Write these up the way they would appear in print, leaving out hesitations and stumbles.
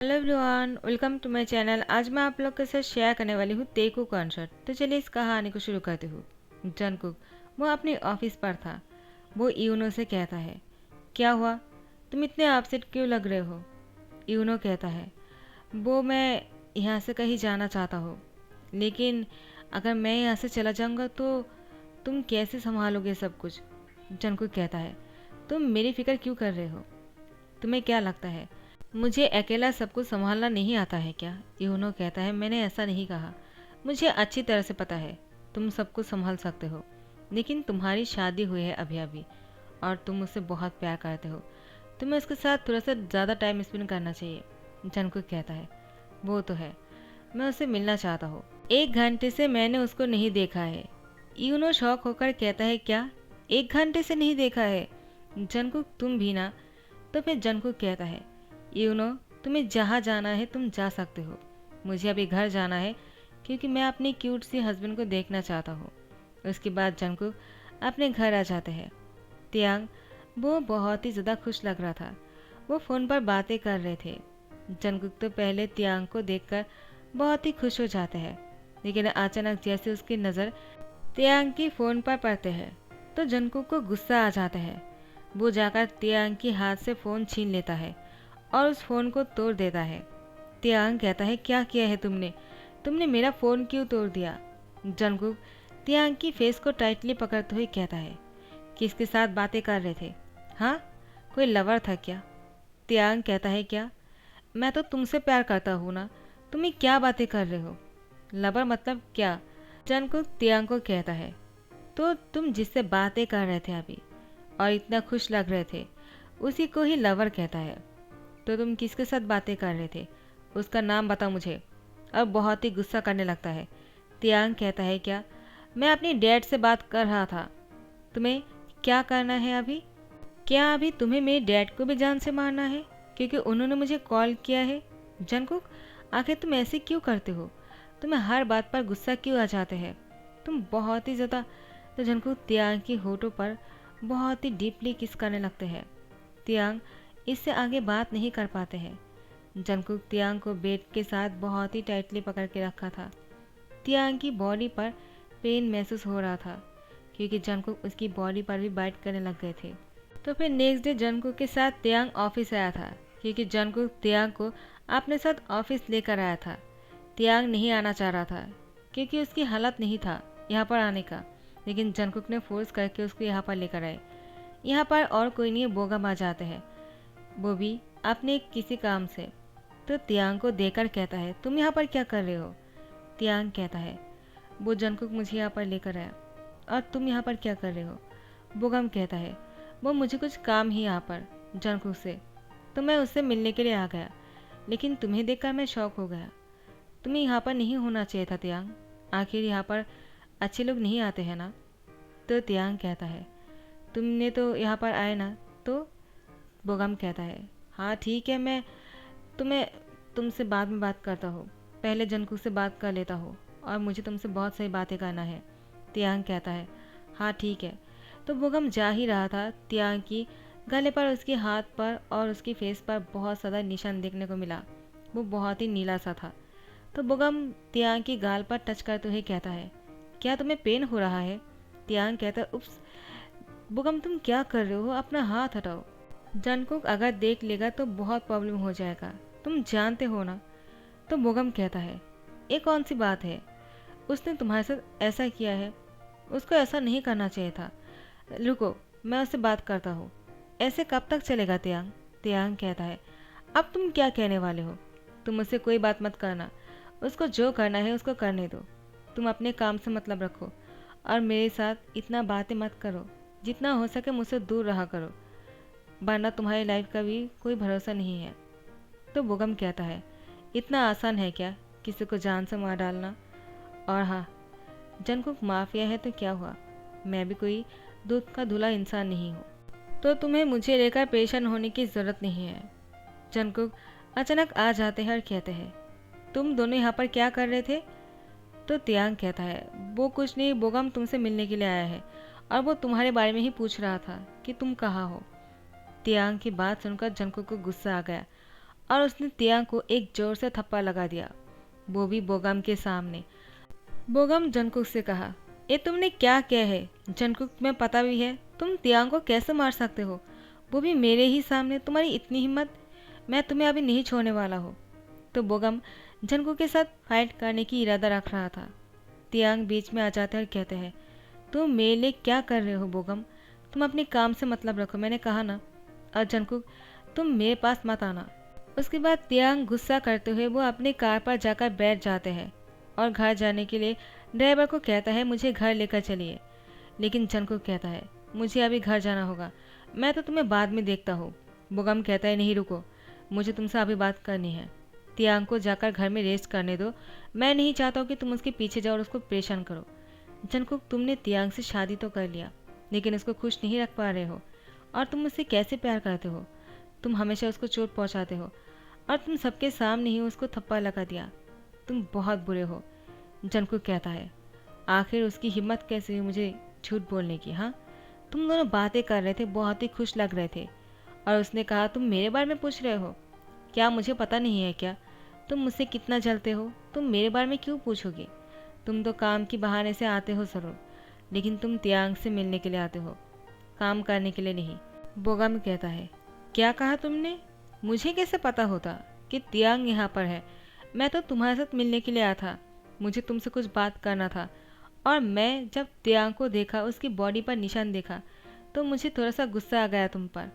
Hello everyone, welcome to my channel. आज मैं आप लोग के साथ शेयर करने वाली हूँ तेकू कॉन्सर्ट। तो चलिए इस कहानी को शुरू करती हूँ। जंगकुक वो अपने ऑफिस पर था। वो यूनो से कहता है, क्या हुआ, तुम इतने अपसेट क्यों लग रहे हो। यूनो कहता है, वो मैं यहाँ से कहीं जाना चाहता हूँ, लेकिन अगर मैं यहाँ से चला जाऊँगा तो तुम कैसे संभालोगे सब कुछ। जंगकुक कहता है, तुम मेरी फिक्र क्यों कर रहे हो, तुम्हें क्या लगता है मुझे अकेला सब कुछ संभालना नहीं आता है क्या। यूनो कहता है, मैंने ऐसा नहीं कहा, मुझे अच्छी तरह से पता है तुम सब कुछ संभाल सकते हो, लेकिन तुम्हारी शादी हुई है अभी अभी और तुम उससे बहुत प्यार करते हो, तुम्हें उसके साथ थोड़ा सा ज़्यादा टाइम स्पेंड करना चाहिए। जंगकुक कहता है, वो तो है, मैं उससे मिलना चाहता हूँ, 1 घंटे से मैंने उसको नहीं देखा है। यूनो शौक होकर कहता है, क्या 1 घंटे से नहीं देखा है। जंगकुक, तुम भी ना। तो फिर जंगकुक कहता है, तुम्हें जहाँ जाना है तुम जा सकते हो, मुझे अभी घर जाना है क्योंकि मैं अपने क्यूट सी हस्बैंड को देखना चाहता हूँ। उसके बाद जंगकुक अपने घर आ जाते हैं। तियांग वो बहुत ही ज़्यादा खुश लग रहा था, वो फ़ोन पर बातें कर रहे थे। जंगकुक तो पहले तियांग को देखकर बहुत ही खुश हो जाते हैं, लेकिन अचानक जैसे उसकी नज़र तियांग की फ़ोन पर पड़ते हैं तो जंगकुक को गुस्सा आ जाता है। वो जाकर तियांग की हाथ से फ़ोन छीन लेता है और उस फ़ोन को तोड़ देता है। तियांग कहता है, क्या किया है तुमने, तुमने मेरा फ़ोन क्यों तोड़ दिया। जंगकुक तियांग की फेस को टाइटली पकड़ते हुए कहता है, किसके साथ बातें कर रहे थे, हाँ, कोई लवर था क्या। तियांग कहता है, क्या, मैं तो तुमसे प्यार करता हूँ ना, तुम्हें क्या बातें कर रहे हो, लवर मतलब क्या। जंगकुक तियांग को कहता है, तो तुम जिससे बातें कर रहे थे अभी और इतना खुश लग रहे थे, उसी को ही लवर कहता है। तो तुम किसके साथ बातें कर रहे थे, उसका नाम बता मुझे। और बहुत ही गुस्सा करने लगता है। तियांग कहता है, क्या, मैं अपनी डैड से बात कर रहा था, तुम्हें क्या करना है अभी, क्या अभी तुम्हें मेरे डैड को भी जान से मारना है क्योंकि उन्होंने मुझे कॉल किया है। जंगकुक, आखिर तुम ऐसे क्यों करते हो, तुम्हें हर बात पर गुस्सा क्यों आ जाते हैं, तुम बहुत ही ज़्यादा। तो जंगकुक तियांग की होठों पर बहुत ही डीपली किस करने लगते हैं। तियांग इससे आगे बात नहीं कर पाते हैं। जंगकुक तियांग को बेड के साथ बहुत ही टाइटली पकड़ के रखा था। तियांग की बॉडी पर पेन महसूस हो रहा था क्योंकि जंगकुक उसकी बॉडी पर भी बाइट करने लग गए थे। तो फिर नेक्स्ट डे जंगकुक के साथ तियांग ऑफिस आया था क्योंकि जंगकुक तियांग को अपने साथ ऑफिस लेकर आया था। तियांग नहीं आना चाह रहा था क्योंकि उसकी हालत नहीं था यहाँ पर आने का, लेकिन जंगकुक ने फोर्स करके उसको यहाँ पर लेकर आए। यहाँ पर और कोई नहीं, बोगम आ जाते हैं, वो भी अपने किसी काम से। तो तियांग को देखकर कहता है, तुम यहाँ पर क्या कर रहे हो। तियांग कहता है, वो जंगकुक मुझे यहाँ पर लेकर आया और तुम यहाँ पर क्या कर रहे हो। बोगम कहता है, वो मुझे कुछ काम ही यहाँ पर जंगकुक से, तो मैं उससे मिलने के लिए आ गया, लेकिन तुम्हें देखकर मैं शॉक हो गया, तुम्हें यहाँ पर नहीं होना चाहिए था तियांग, आखिर यहाँ पर अच्छे लोग नहीं आते हैं ना। तो तियांग कहता है, तुमने तो यहाँ पर आए ना। तो बोगम कहता है, हाँ ठीक है, मैं तुम्हें तुमसे बाद में बात करता हूँ, पहले जंगकुक से बात कर लेता हूँ और मुझे तुमसे बहुत सही बातें करना है। तियांग कहता है, हाँ ठीक है। तो बोगम जा ही रहा था, तियांग की गले पर, उसके हाथ पर और उसकी फेस पर बहुत ज़्यादा निशान देखने को मिला, वो बहुत ही नीला सा था। तो बोगम तियांग की गाल पर टच करते हुए कहता है, क्या तुम्हें पेन हो रहा है। तियांग कहता है, उप्स, बोगम तुम क्या कर रहे हो, अपना हाथ हटाओ, जंगकुक अगर देख लेगा तो बहुत प्रॉब्लम हो जाएगा, तुम जानते हो ना। तो बोगम कहता है, ये कौन सी बात है, उसने तुम्हारे साथ ऐसा किया है, उसको ऐसा नहीं करना चाहिए था, रुको मैं उससे बात करता हूँ। ऐसे कब तक चलेगा तियांग। तियांग कहता है, अब तुम क्या कहने वाले हो, तुम मुझसे कोई बात मत करना, उसको जो करना है उसको करने दो, तुम अपने काम से मतलब रखो और मेरे साथ इतना बातें मत करो, जितना हो सके मुझसे दूर रहा करो, वरना तुम्हारी लाइफ का भी कोई भरोसा नहीं है। तो बोगम कहता है, इतना आसान है क्या किसी को जान से मार डालना, और हाँ, जंगकुक माफिया है तो क्या हुआ, मैं भी कोई दूध का धुला इंसान नहीं हूँ, तो तुम्हें मुझे लेकर परेशान होने की ज़रूरत नहीं है। जंगकुक अचानक आ जाते हैं और कहते हैं, तुम दोनों यहाँ पर क्या कर रहे थे। तो तियांग कहता है, वो कुछ नहीं, बोगम तुमसे मिलने के लिए आया है और वो तुम्हारे बारे में ही पूछ रहा था कि तुम कहाँ हो। तियांग की बात सुनकर जंगकुक को गुस्सा आ गया और उसने तियांग को एक जोर से थप्पड़ लगा दिया, वो भी बोगम के सामने। बोगम जंगकुक से कहा, ये तुमने क्या किया है जंगकुक, तुम्हें पता भी है तुम तियांग को कैसे मार सकते हो, वो भी मेरे ही सामने, तुम्हारी इतनी हिम्मत, मैं तुम्हें अभी नहीं छोड़ने वाला हूँ। तो बोगम जंगकुक के साथ फाइट करने की इरादा रख रहा था। तियांग बीच में आ जाते हैं और कहते हैं, तुम मेरे लिए क्या कर रहे हो बोगम, तुम अपने काम से मतलब रखो, मैंने कहा ना। और जंगकुक, तुम मेरे पास मत आना। उसके बाद तियांग गुस्सा करते हुए वो अपनी कार पर जाकर बैठ जाते हैं और घर जाने के लिए ड्राइवर को कहता है, मुझे घर लेकर चलिए। लेकिन जंगकुक कहता है, मुझे अभी घर जाना होगा, मैं तो तुम्हें बाद में देखता हूँ। बोगम कहता है, नहीं रुको, मुझे तुमसे अभी बात करनी है। तियांग को जाकर घर में रेस्ट करने दो, मैं नहीं चाहता हूँ कि तुम उसके पीछे जाओ और उसको परेशान करो। जंगकुक, तुमने तियांग से शादी तो कर लिया, लेकिन उसको खुश नहीं रख पा रहे हो। और तुम उससे कैसे प्यार करते हो, तुम हमेशा उसको चोट पहुँचाते हो और तुम सबके सामने ही उसको थप्पड़ लगा दिया, तुम बहुत बुरे हो। जंगकुक कहता है, आखिर उसकी हिम्मत कैसे हुई मुझे झूठ बोलने की। हाँ, तुम दोनों बातें कर रहे थे, बहुत ही खुश लग रहे थे, और उसने कहा, तुम मेरे बारे में पूछ रहे हो, क्या मुझे पता नहीं है क्या, तुम मुझसे कितना जलते हो, तुम मेरे बारे में क्यों पूछोगे, तुम तो काम की बहाने से आते हो ज़रूर, लेकिन तुम तियांग से मिलने के लिए आते हो, काम करने के लिए नहीं। बोगम कहता है, क्या कहा तुमने, मुझे कैसे पता होता कि तियांग यहाँ पर है, मैं तो तुम्हारे साथ मिलने के लिए आया था, मुझे तुमसे कुछ बात करना था। और मैं जब तियांग को देखा, उसकी बॉडी पर निशान देखा, तो मुझे थोड़ा सा गुस्सा आ गया तुम पर,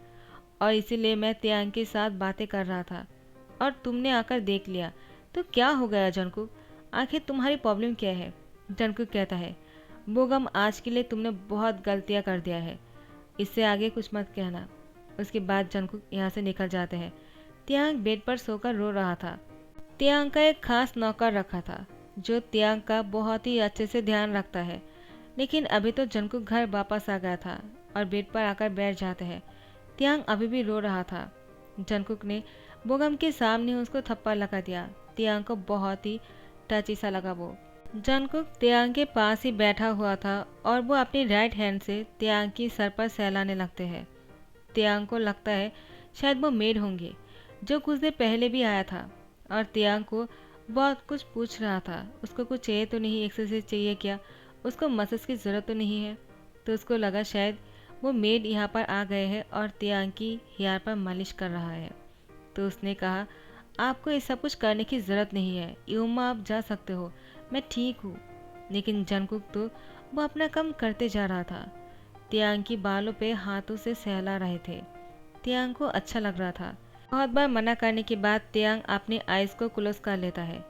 और इसीलिए मैं तियांग के साथ बातें कर रहा था और तुमने आकर देख लिया, तो क्या हो गया जंगकुक, आखिर तुम्हारी प्रॉब्लम क्या है। जंगकुक कहता है, बोगम, आज के लिए तुमने बहुत गलतियाँ कर दिया है, इससे आगे कुछ मत कहना। उसके बाद जंगकुक यहाँ से निकल जाते हैं। तियांग बेड पर सोकर रो रहा था। तियांग का एक खास नौकर रखा था जो तियांग का बहुत ही अच्छे से ध्यान रखता है, लेकिन अभी तो जंगकुक घर वापस आ गया था और बेड पर आकर बैठ जाते हैं। तियांग अभी भी रो रहा था। जंगकुक ने बोगम के सामने उसको थप्पड़ लगा दिया। तियांग को बहुत ही टची सा लगा वो। जंगकुक तियांग के पास ही बैठा हुआ था और वो अपनी राइट हैंड से तियांग की सर पर सहलाने लगते हैं। तियांग को लगता है शायद वो मेड होंगे जो कुछ देर पहले भी आया था और तियांग को बहुत कुछ पूछ रहा था, उसको कुछ चाहिए तो नहीं, एक्सरसाइज चाहिए क्या, उसको मसाज की ज़रूरत तो नहीं है। तो उसको लगा शायद वो मेड यहाँ पर आ गए हैं और तियांग की हेयर पर मालिश कर रहा है। तो उसने कहा, आपको ये सब कुछ करने की ज़रूरत नहीं है यूमा, आप जा सकते हो, मैं ठीक हूँ। लेकिन जंगकुक तो वो अपना काम करते जा रहा था, तियांग की बालों पे हाथों से सहला रहे थे। तियांग को अच्छा लग रहा था। बहुत बार मना करने के बाद तियांग अपनी आइज़ को क्लोज कर लेता है।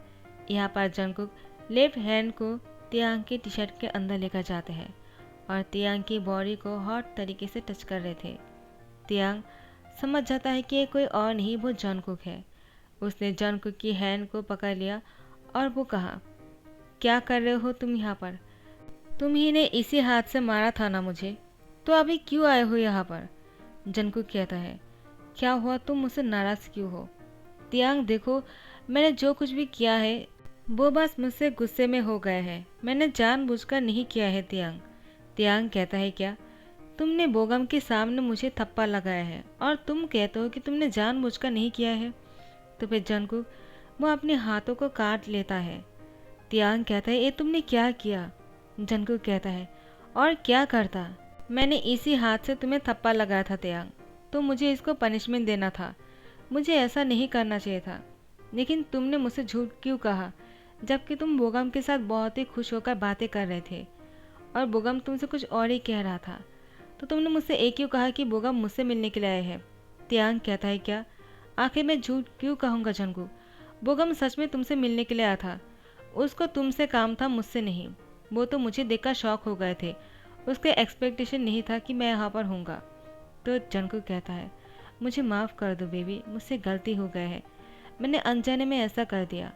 यहाँ पर जंगकुक लेफ्ट हैंड को तियांग की टी शर्ट के अंदर लेकर जाते हैं और तियांग की बॉडी को हॉट तरीके से टच कर रहे थे। तियांग समझ जाता है कि ये कोई और नहीं, वो जंगकुक है। उसने जंगकुक की हैंड को पकड़ लिया और वो कहा, क्या कर रहे हो तुम यहाँ पर, तुम ही ने इसी हाथ से मारा था ना मुझे, तो अभी क्यों आए हो यहाँ पर। जंगकुक कहता है, क्या हुआ, तुम मुझसे नाराज़ क्यों हो। तियांग, देखो, मैंने जो कुछ भी किया है वो बस मुझसे गुस्से में हो गए हैं, मैंने जानबूझकर नहीं किया है। तियांग तियांग कहता है, क्या, तुमने बोगम के सामने मुझे थप्पड़ लगाया है और तुम कहते हो कि तुमने जानबूझकर नहीं किया है। तो फिर जंगकुक वो अपने हाथों को काट लेता है। तियांग कहता है, ये तुमने क्या किया। जंगकुक कहता है, और क्या करता, मैंने इसी हाथ से तुम्हें थप्पड़ लगाया था तियांग, तो मुझे इसको पनिशमेंट देना था, मुझे ऐसा नहीं करना चाहिए था। लेकिन तुमने मुझसे झूठ क्यों कहा, जबकि तुम बोगम के साथ बहुत ही खुश होकर बातें कर रहे थे और बोगम तुमसे कुछ और ही कह रहा था, तो तुमने मुझसे एक क्यों कहा कि बोगम मुझसे मिलने के लिए आए हैं। तियांग कहता है, क्या, आखिर मैं झूठ क्यों कहूँगा जंगकुक, बोगम सच में तुमसे मिलने के लिए आया था, उसको तुमसे काम था, मुझसे नहीं। वो तो मुझे देखकर शॉक हो गए थे, उसके एक्सपेक्टेशन नहीं था कि मैं यहाँ पर हूँगा। तो जंगकुक कहता है, मुझे माफ़ कर दो बेबी, मुझसे गलती हो गई है, मैंने अनजाने में ऐसा कर दिया।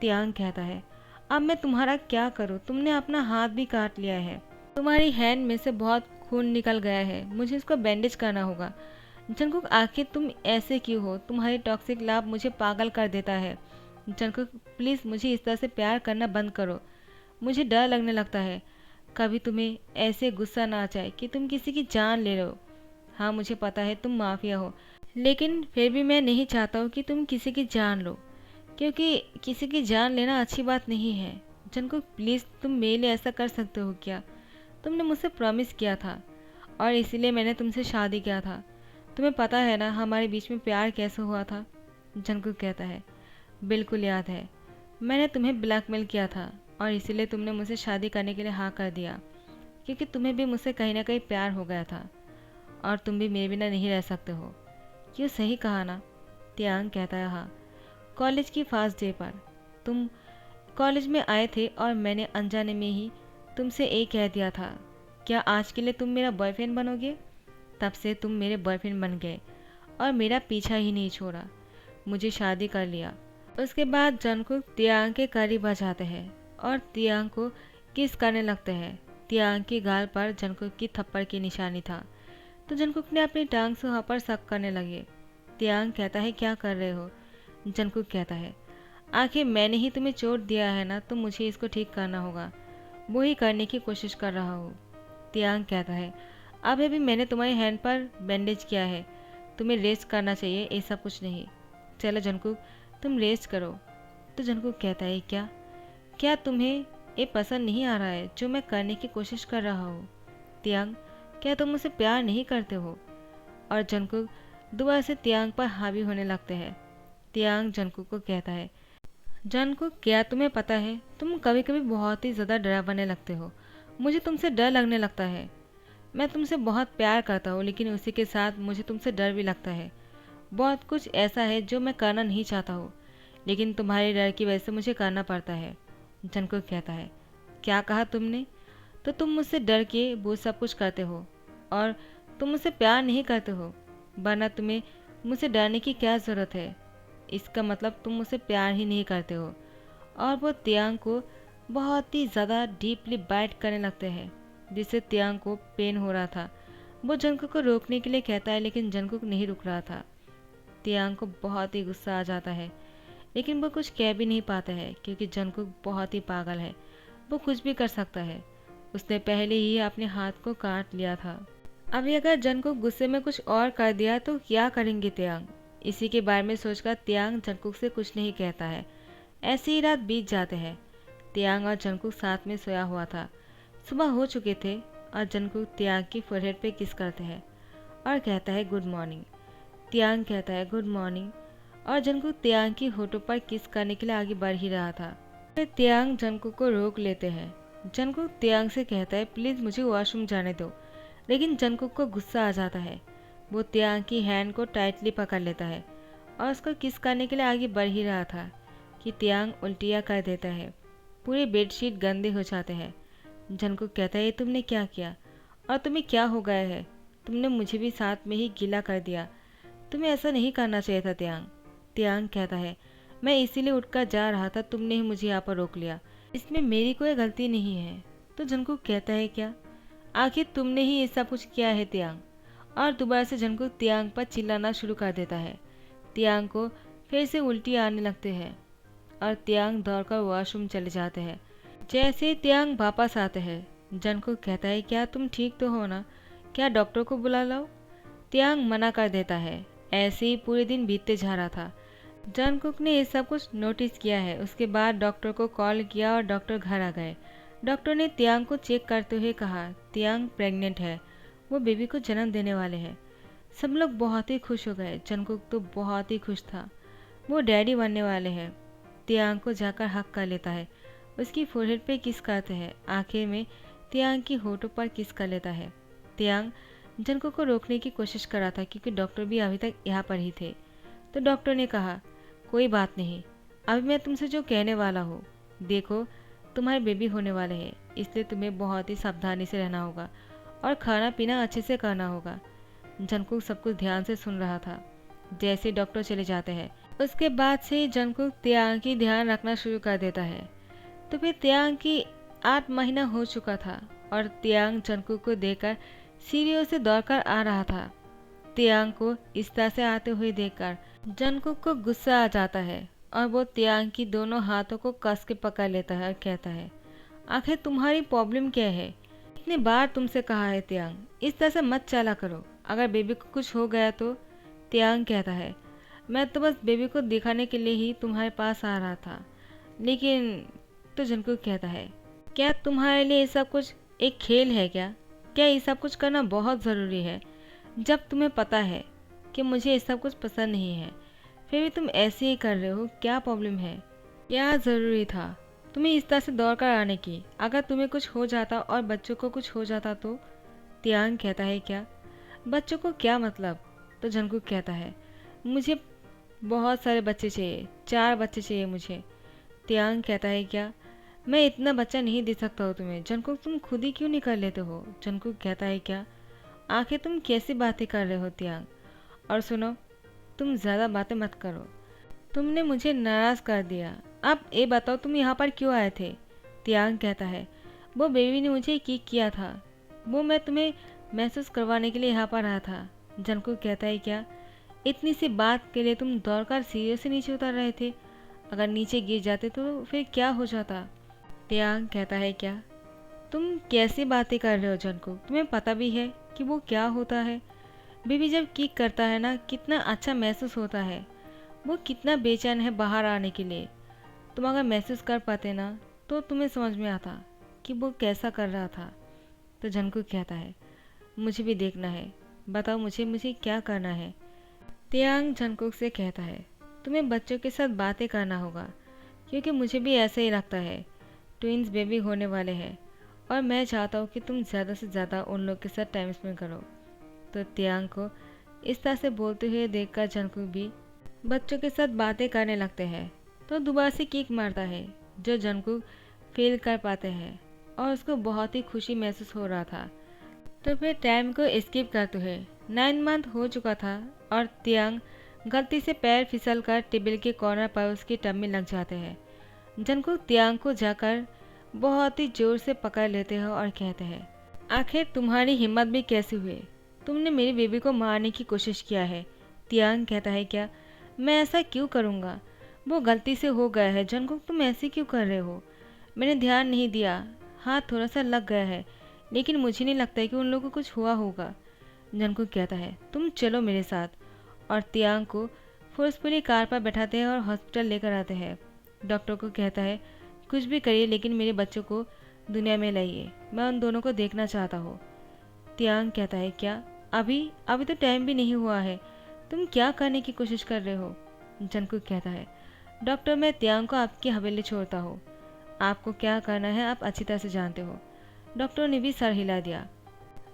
तियांग कहता है, अब मैं तुम्हारा क्या करूँ, तुमने अपना हाथ भी काट लिया है, तुम्हारी हैंड में से बहुत खून निकल गया है, मुझे इसको बैंडेज करना होगा। जंगकुक, आखिर तुम ऐसे क्यों हो, तुम्हारी टॉक्सिक लव मुझे पागल कर देता है। जंगकुक, प्लीज़ मुझे इस तरह से प्यार करना बंद करो, मुझे डर लगने लगता है, कभी तुम्हें ऐसे गुस्सा ना आ जाए कि तुम किसी की जान ले रहे हो। हाँ, मुझे पता है तुम माफिया हो, लेकिन फिर भी मैं नहीं चाहता हूँ कि तुम किसी की जान लो, क्योंकि किसी की जान लेना अच्छी बात नहीं है। जंकुक प्लीज़, तुम मेरे लिए ऐसा कर सकते हो क्या? तुमने मुझसे प्रॉमिस किया था और इसीलिए मैंने तुमसे शादी किया था। तुम्हें पता है ना हमारे बीच में प्यार कैसे हुआ था? जंकुक कहता है, बिल्कुल याद है। मैंने तुम्हें ब्लैकमेल किया था और इसीलिए तुमने मुझसे शादी करने के लिए हाँ कर दिया, क्योंकि तुम्हें भी मुझसे कहीं ना कहीं प्यार हो गया था और तुम भी मेरे बिना नहीं रह सकते हो। क्यों, सही कहा ना? तियांग कहता है, हाँ। कॉलेज की फर्स्ट डे पर तुम कॉलेज में आए थे और मैंने अनजाने में ही तुमसे एक कह दिया था, क्या आज के लिए तुम मेरा बॉयफ्रेंड बनोगे? तब से तुम मेरे बॉयफ्रेंड बन गए और मेरा पीछा ही नहीं छोड़ा, मुझे शादी कर लिया। उसके बाद जंकुक तियांग के करीब आ जाते हैं और तियांग को किस करने लगते हैं। तियांग की गाल पर जंकुक की थप्पड़ की निशानी था, तो जंकुक ने अपनी टांग से वहाँ पर शक करने लगे। तियांग कहता है, क्या कर रहे हो? जंकुक कहता है, आखिर मैंने ही तुम्हें चोट दिया है ना, तो मुझे इसको ठीक करना होगा। वो ही करने की कोशिश कर रहा हूँ। तियांग कहता है, अभी भी मैंने तुम्हारे हैंड पर बैंडेज किया है, तुम्हें रेस्ट करना चाहिए, ऐसा कुछ नहीं। चलो जंकुक, तुम रेस्ट करो। तो जंकुक कहता है, क्या क्या तुम्हें ये पसंद नहीं आ रहा है जो मैं करने की कोशिश कर रहा हूँ? तियांग, क्या तुम मुझसे प्यार नहीं करते हो? और जंकुक दोबारा से तियांग पर हावी होने लगते हैं। तियांग जंकुक को कहता है, जंकुक, क्या तुम्हें पता है तुम कभी कभी बहुत ही ज़्यादा डरावने लगते हो। मुझे तुमसे डर लगने लगता है। मैं तुमसे बहुत प्यार करता हूँ, लेकिन उसी के साथ मुझे तुमसे डर भी लगता है। बहुत कुछ ऐसा है जो मैं करना नहीं चाहता हूँ, लेकिन तुम्हारे डर की वजह से मुझे करना पड़ता है। जंकुक कहता है, क्या कहा तुमने? तो तुम मुझसे डर के वो सब कुछ करते हो और तुम मुझसे प्यार नहीं करते हो, वरना तुम्हें मुझसे डरने की क्या ज़रूरत है? इसका मतलब तुम मुझसे प्यार ही नहीं करते हो। और वो तियांग को बहुत ही ज़्यादा डीपली बाइट करने लगते हैं, जिससे तियांग को पेन हो रहा था। वो जंकुक को रोकने के लिए कहता है, लेकिन जंकुक नहीं रुक रहा था। तियांग को बहुत ही गुस्सा आ जाता है, लेकिन वो कुछ कह भी नहीं पाता है, क्योंकि जंकुक बहुत ही पागल है। वो कुछ भी कर सकता है। उसने पहले ही अपने हाथ को काट लिया था। अभी अगर जंकुक गुस्से में कुछ और कर दिया तो क्या करेंगे तियांग? इसी के बारे में सोचकर तियांग जंकुक से कुछ नहीं कहता है। ऐसी ही रात बीत जाते हैं। तियांग और जंकुक साथ में सोया हुआ था। सुबह हो चुके थे और जंकुक तियांग की फोरहेड पे किस करते हैं और कहता है, गुड मॉर्निंग। तियांग कहता है, गुड मॉर्निंग, और जंकुक तियांग की होठों पर किस करने के लिए आगे बढ़ ही रहा था। फिर तियांग जंकुक को रोक लेते हैं। जंकुक तियांग से कहता है, प्लीज़ मुझे वॉशरूम जाने दो, लेकिन जंकुक को गुस्सा आ जाता है। वो तियांग की हैंड को टाइटली पकड़ लेता है और उसको किस करने के लिए आगे बढ़ ही रहा था कि तियांग उल्टियाँ कर देता है। पूरे बेडशीट गंदे हो जाते हैं। जंकुक कहता है, ये तुमने क्या किया और तुम्हें क्या हो गया है? तुमने मुझे भी साथ में ही गीला कर दिया। तुम्हें ऐसा नहीं करना चाहिए था तियांग। तियांग कहता है, मैं इसीलिए उठकर जा रहा था, तुमने ही मुझे यहाँ पर रोक लिया, इसमें मेरी कोई गलती नहीं है। तो जंकुक कहता है, क्या आखिर तुमने ही ये सब कुछ किया है तियांग? और दोबारा से जंकुक तियांग पर चिल्लाना शुरू कर देता है। तियांग को फिर से उल्टी आने लगते हैं और तियांग दौड़कर वॉशरूम चले जाते हैं। जैसे ही तियांग वापस आते हैं, जंकुक कहता है, क्या तुम ठीक तो हो ना? क्या डॉक्टर को बुला लाओ? तियांग मना कर देता है। ऐसे ही पूरे दिन बीतते जा रहा था। जंकुक ने ये सब कुछ नोटिस किया है। उसके बाद डॉक्टर को कॉल किया और डॉक्टर घर आ गए। डॉक्टर ने तियांग को चेक करते हुए कहा, तियांग प्रेग्नेंट है, वो बेबी को जन्म देने वाले हैं। सब लोग बहुत ही खुश हो गए। जंकुक तो बहुत ही खुश था, वो डैडी बनने वाले हैं। तियांग को जाकर हक कर लेता है, उसकी फोरहेड पे किस करते हैं। आखिर में तियांग की होठों पर किस कर लेता है। तियांग जंकुक को रोकने की कोशिश कर रहा था, क्योंकि डॉक्टर भी अभी तक यहाँ पर ही थे। तो डॉक्टर ने कहा, कोई बात नहीं, अभी मैं तुमसे जो कहने वाला हूँ, देखो तुम्हारे बेबी होने वाले हैं, इसलिए तुम्हें बहुत ही सावधानी से रहना होगा और खाना पीना अच्छे से करना होगा। जंकुक सब कुछ ध्यान से सुन रहा था। जैसे डॉक्टर चले जाते हैं, उसके बाद से जंकुक तियांग की ध्यान रखना शुरू कर देता है। तो फिर तियांग की 8 महीना हो चुका था और तियांग जंकुक को देखकर सीढ़ियों से दौड़कर आ रहा था। तियांग को इस तरह से आते हुए देखकर जंकुक को गुस्सा आ जाता है और वो तियांग की दोनों हाथों को कस के पकड़ लेता है और कहता है, आखिर तुम्हारी प्रॉब्लम क्या है? इतनी बार तुमसे कहा है तियांग, इस तरह से मत चला करो, अगर बेबी को कुछ हो गया तो? त्यांग कहता है, मैं तो बस बेबी को दिखाने के लिए ही तुम्हारे पास आ रहा था, लेकिन तो जंगकुक कहता है, क्या तुम्हारे लिए ये सब कुछ एक खेल है क्या? क्या ये सब कुछ करना बहुत ज़रूरी है? जब तुम्हें पता है कि मुझे ये सब कुछ पसंद नहीं है, फिर भी तुम ऐसे ही कर रहे हो, क्या प्रॉब्लम है? क्या ज़रूरी था तुम्हें इस तरह से दौड़ कर आने की? अगर तुम्हें कुछ हो जाता और बच्चों को कुछ हो जाता तो? त्यांग कहता है, क्या बच्चों को क्या मतलब? तो जंगकुक कहता है, मुझे बहुत सारे बच्चे चाहिए, 4 बच्चे चाहिए मुझे। त्यांग कहता है, क्या मैं इतना बच्चा नहीं दे सकता हूँ तुम्हें? जंगकुक तुम खुद ही क्यों नहीं कर लेते हो? जंगकुक कहता है, क्या आखिर तुम कैसी बातें कर रहे हो त्यांग? और सुनो, तुम ज़्यादा बातें मत करो, तुमने मुझे नाराज़ कर दिया। अब ये बताओ तुम यहाँ पर क्यों आए थे? त्यांग कहता है, वो बेबी ने मुझे किक किया था, वो मैं तुम्हें महसूस करवाने के लिए यहाँ पर आया था। जंगकुक कहता है, क्या इतनी सी बात के लिए तुम दौड़कर सीढ़ियों से नीचे उतर रहे थे? अगर नीचे गिर जाते तो फिर क्या हो जाता? त्यांग कहता है, क्या तुम कैसी बातें कर रहे हो जंगकुक? तुम्हें पता भी है कि वो क्या होता है? बेबी जब किक करता है ना, कितना अच्छा महसूस होता है, वो कितना बेचैन है बाहर आने के लिए। तुम अगर महसूस कर पाते ना तो तुम्हें समझ में आता कि वो कैसा कर रहा था। तो जंगकुक कहता है, मुझे भी देखना है, बताओ मुझे मुझे क्या करना है? त्यांग जंगकुक से कहता है, तुम्हें बच्चों के साथ बातें करना होगा, क्योंकि मुझे भी ऐसा ही लगता है। ट्विंस बेबी होने वाले हैं और मैं चाहता हूँ कि तुम ज़्यादा से ज़्यादा उन लोग के साथ टाइम स्पेंड करो। तो त्यांग को इस तरह से बोलते हुए देखकर जंगकुक भी बच्चों के साथ बातें करने लगते हैं। तो दोबारा से किक मारता है, जो जंगकुक फील कर पाते हैं और उसको बहुत ही खुशी महसूस हो रहा था। तो फिर टाइम को स्किप करते हुए 9 मंथ हो चुका था और त्यांग गलती से पैर फिसल कर टेबल के कॉर्नर पर उसकी टब में लग जाते हैं। जंगकुक त्यांग को जाकर बहुत ही जोर से पकड़ लेते हैं और कहते हैं, आखिर तुम्हारी हिम्मत भी कैसे हुई? तुमने मेरी बेबी को मारने की कोशिश किया है। त्यांग कहता है, क्या मैं ऐसा क्यों करूँगा? वो गलती से हो गया है। जंगकुक तुम ऐसे क्यों कर रहे हो? मैंने ध्यान नहीं दिया, हाथ थोड़ा सा लग गया है, लेकिन मुझे नहीं लगता है कि उन लोगों को कुछ हुआ होगा। जंगकुक कहता है, तुम चलो मेरे साथ, और त्यांग को फोर्सफुली कार पर बैठाते हैं और हॉस्पिटल लेकर आते हैं। डॉक्टर को कहता है, कुछ भी करिए लेकिन मेरे बच्चों को दुनिया में लाइए, मैं उन दोनों को देखना चाहता हूँ। त्यांग कहता है, क्या अभी अभी तो टाइम भी नहीं हुआ है, तुम क्या करने की कोशिश कर रहे हो? जंगकुक कहता है, डॉक्टर मैं त्यांग को आपके हवेले छोड़ता हूँ, आपको क्या करना है आप अच्छी तरह से जानते हो। डॉक्टर ने भी सर हिला दिया।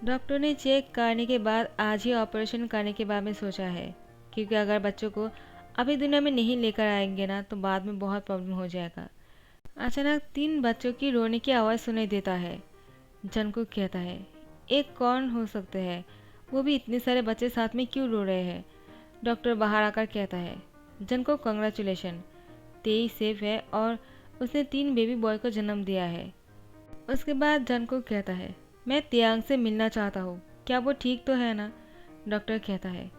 डॉक्टर ने चेक करने के बाद आज ही ऑपरेशन करने के बारे में सोचा है, क्योंकि अगर बच्चों को अभी दुनिया में नहीं लेकर आएंगे ना तो बाद में बहुत प्रॉब्लम हो जाएगा। अचानक 3 बच्चों की रोने की आवाज़ सुनाई देता है। जंगकुक कहता है, एक कौन हो सकते हैं, वो भी इतने सारे बच्चे साथ में क्यों रो रहे हैं? डॉक्टर बाहर आकर कहता है, जंगकुक कंग्रेचुलेशन, तेई सेफ है और उसने 3 बेबी बॉय को जन्म दिया है। उसके बाद जंगकुक कहता है, मैं त्यांग से मिलना चाहता हूँ, क्या वो ठीक तो है ना? डॉक्टर कहता है,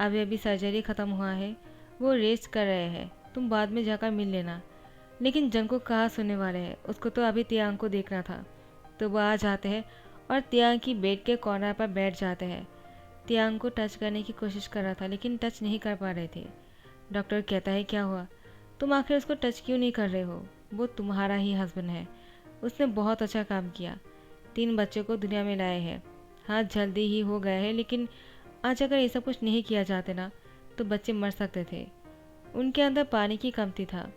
अभी अभी सर्जरी ख़त्म हुआ है, वो रेस्ट कर रहे हैं, तुम बाद में जाकर मिल लेना। लेकिन जंगकुक कहाँ सुनने वाले हैं, उसको तो अभी त्यांग को देखना था। तो वो आ जाते हैं और त्यांग की बेड के कॉर्नर पर बैठ जाते हैं। त्यांग को टच करने की कोशिश कर रहा था लेकिन टच नहीं कर पा रहे थे। डॉक्टर कहता है, क्या हुआ, तुम आखिर उसको टच क्यों नहीं कर रहे हो? वो तुम्हारा ही हस्बैंड है, उसने बहुत अच्छा काम किया, 3 बच्चों को दुनिया में लाए हैं। हाँ जल्दी ही हो गया है, लेकिन आज अगर ये सब कुछ नहीं किया जाते ना तो बच्चे मर सकते थे, उनके अंदर पानी की कमती था।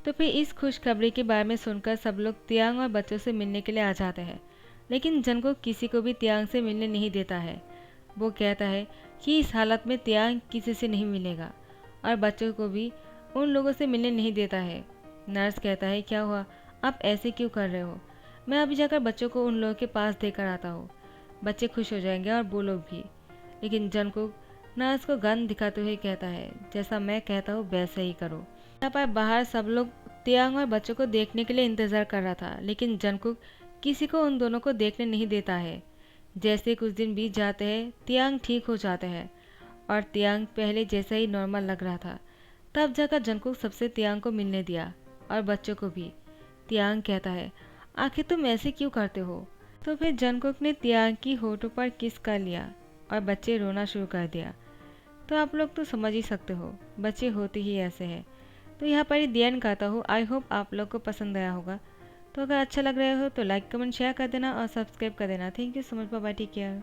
तो फिर इस खुशखबरी के बारे में सुनकर सब लोग त्यांग और बच्चों से मिलने के लिए आ जाते हैं, लेकिन जंगकुक किसी को भी त्यांग से मिलने नहीं देता है। वो कहता है कि इस हालत में त्यांग किसी से नहीं मिलेगा और बच्चों को भी उन लोगों से मिलने नहीं देता है। नर्स कहता है, क्या हुआ, आप ऐसे क्यों कर रहे हो? मैं अभी जाकर बच्चों को उन लोगों के पास देकर आता हूँ, बच्चे खुश हो जाएंगे और वो लोग भी। लेकिन जंगकुक नर्स को गन दिखाते हुए कहता है, जैसा मैं कहता हूँ वैसे ही करो। यहाँ पर बाहर सब लोग त्यांग और बच्चों को देखने के लिए इंतज़ार कर रहा था, लेकिन जंगकुक किसी को उन दोनों को देखने नहीं देता है। जैसे कुछ दिन बीत जाते हैं, त्यांग ठीक हो जाते हैं और त्यांग पहले जैसा ही नॉर्मल लग रहा था। तब जाकर जंगकुक सबसे त्यांग को मिलने दिया और बच्चों को भी। त्यांग कहता है, आखिर तुम ऐसे क्यों करते हो? तो फिर जंगकुक ने त्यांग की होठों पर किस कर लिया और बच्चे रोना शुरू कर दिया। तो आप लोग तो समझ ही सकते हो, बच्चे होते ही ऐसे हैं। तो यहाँ पर ही दी एंड कहता हूँ। आई होप आप लोग को पसंद आया होगा। तो अगर अच्छा लग रहा हो तो लाइक कमेंट शेयर कर देना और सब्सक्राइब कर देना। Thank you so much, bye bye, take care.